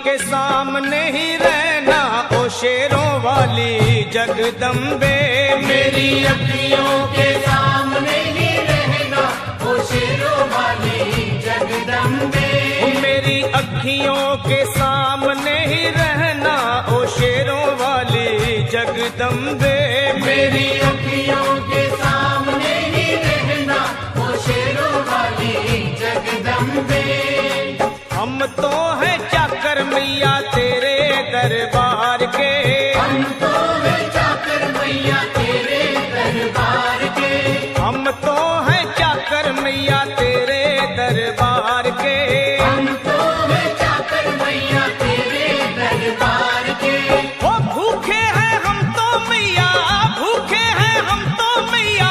के सामने ही रहना ओ शेरों वाली जगदम्बे। मेरी अखियों के सामने ही रहना ओ शेरों वाली जगदम्बे। मेरी अखियों के सामने ही रहना ओ शेरों वाली जगदम्बे। मेरी अखियों के सामने ही रहना ओ शेरों वाली जगदम्बे। हम तो हैं चाकर मैया तेरे दरबार के, हम तो हैं चाकर मैया तेरे दरबार के। हम तो हैं चाकर मैया तेरे दरबार के। हम तो हैं चाकर मैया तेरे दरबार के। ओ भूखे हैं हम तो मैया, भूखे हैं हम तो मैया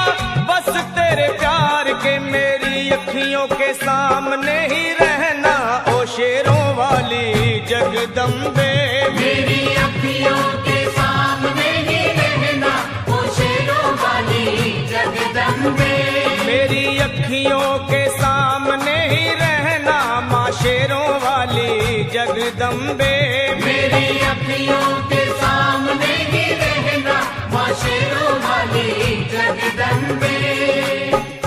बस तेरे प्यार के। मेरी अखियों के सामने ही रहना ओ शेरों वाली जगदम्बे। मेरी अखियों के सामने ही रहना ओ शेरों वाली जगदम्बे। मेरी अखियों के सामने ही रहना माँ शेरों वाली जगदम्बे। मेरी अखियों के सामने ही रहना माँ शेरों वाली जगदम्बे।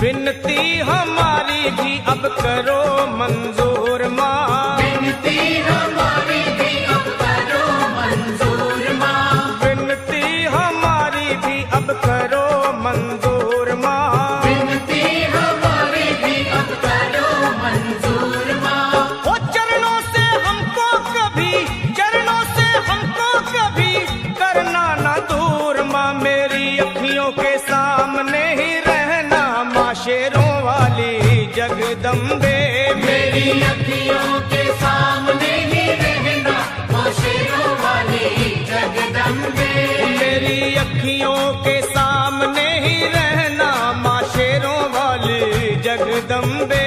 विनती हमारी भी अब करो मंजूर माँ, विनती हमारी भी अब करो मंजूर माँ। विनती हमारी भी अब करो मंजूर माँ। विनती हमारी भी अब करो मंजूर माँ। ओ चरणों से हमको कभी, चरणों से हमको कभी करना ना दूर माँ। मेरी अखियों के सामने ही रहना माँ शेरों वाली जगदम्बे। मेरी अखियों के सामने ही रहना माँ शेरों वाली जगदम्बे। मेरी अखियों के सामने ही रहना माँ शेरों वाली जगदम्बे।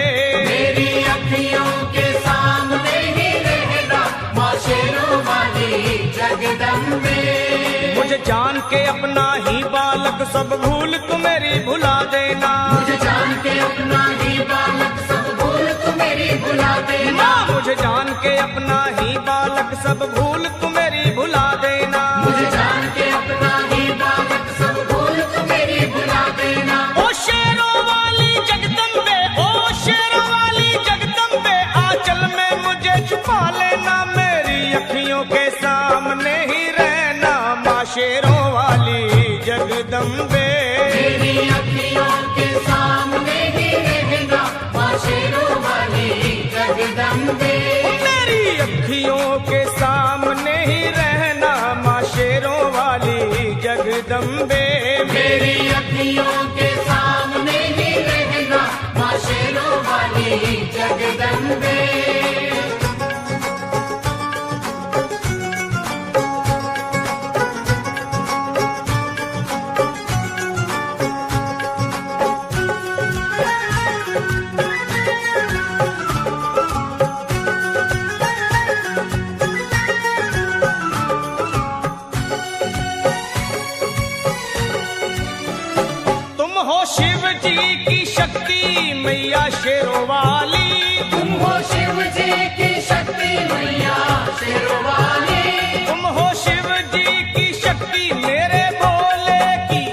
मेरी अखियों के सामने ही रहना माँ शेरों वाली जगदम्बे। मुझे जान के अपना ही बालक सब भूल तू मेरी भुला देना। मुझे जान के अपना ही बालक सब भूल तू मेरी भुला देना। मुझे जान के अपना ही बालक सब भूल तू मेरी भुला देना। मुझे जान के अपना ही बालक सब भूल तू मेरी भुला देना। ओ शेरों वाली जगदम्बे, ओ शेरों वाली जगदम्बे आंचल में मुझे छुपा लेना। मेरी अखियों के सामने ही रहना माँ शेरों वाली जगदम्बे। मेरी अखियों के सामने ही रहना माँ शेरों वाली जगदम्बे। मेरी अखियों के सामने ही रहना माँ शेरों वाली जगदम्बे। मेरी अखियों के सामने ही रहना माँ शेरों वाली जगदम्बे। तुम हो शिव जी की शक्ति मैया शेरों वाली। तुम हो शिव जी की शक्ति मैया शेरों वाली। तुम हो शिव जी की शक्ति मेरे भोले की,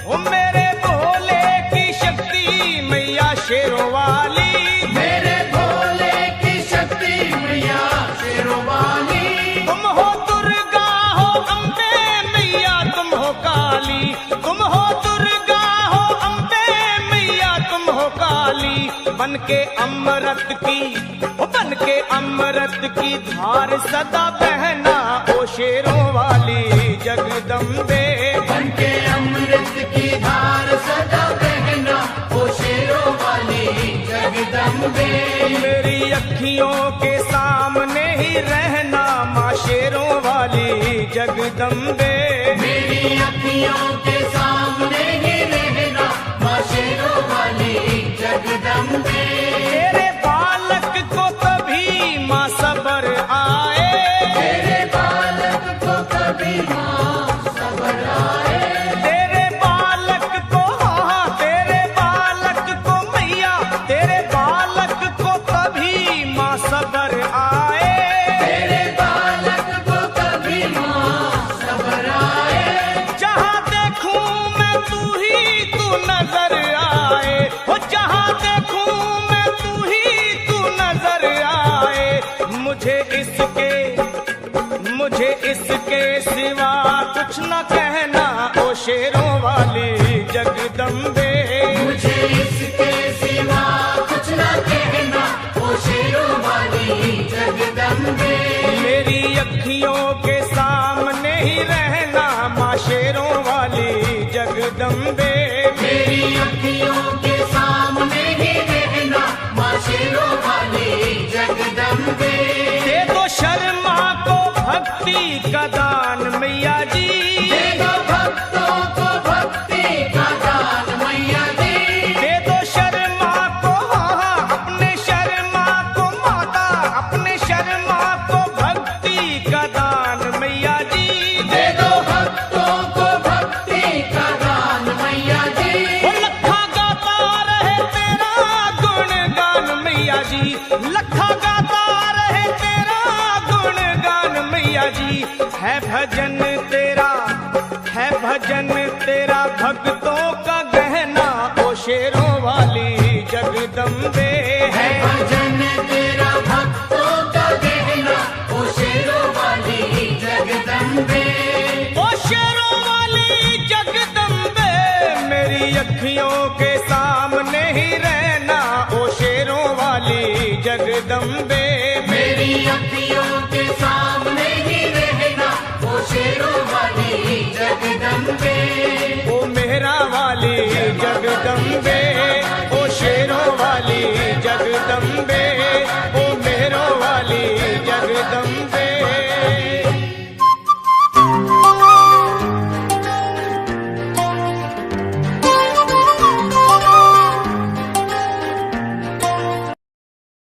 ओ मेरे भोले की शक्ति मैया शेरों वाली। मेरे भोले की शक्ति मैया शेरों वाली। तुम हो दुर्गा हो अम्बे मैया तुम हो काली। तुम हो दुर्गा हो अम्बे मैया तुम हो काली। बन के अमृत की, ओ बन के अमृत की धार सदा बहना ओ शेरों वाली जगदम्बे। बन के अमृत की धार सदा बहना ओ शेरों वाली जगदम्बे। मेरी अखियों के सामने ही रहना माँ शेरों वाली जगदम्बे। मेरी अखियों के सामने ही रहना माँ शेरों वाली जगदम्बे। तेरे बालक को कभी माँ सबर आए। तेरे बालक को कभी माँ सबर आए। तेरे बालक को, हाँ तेरे बालक को मैया, तेरे बालक को कभी माँ सबर आए। तेरे बालक नजर आए, हो जहां देखूं मैं तू नजर आए। मुझे इसके सिवा कुछ न कहना, ओ शेरों वाली जगदम्बे। मुझे इसके सिवा कुछ न कहना, ओ शेरों वाली जगदम्बे। मेरी अखियों के सामने ही रहना, माँ शेरों वाली जगदम्बे। मेरी अखियों के सामने ही रहना, माँ शेरों वाली जगदम्बे। दे दो शर्मा को भक्ति का दान मैया जी, दे दो भक्तों को भक्ति का दान मैया जी। दे दो शर्मा को, अपने शर्मा को माता, अपने शर्मा को भक्ति का दान मैया जी। दे दो भक्तों को भक्ति का दान मैया जी। वो लखा गाता रहे तेरा गुणगान मैया जी, लखा गाता रहे तेरा गुणगान मैया जी। है भजन तेरा भक्तों का गहना, ओ शेरों वाली जगदम्बे। है भजन तेरा भक्तों का गहना, ओ शेरों वाली जगदम्बे। ओ शेरों वाली जगदम्बे, मेरी अखियों के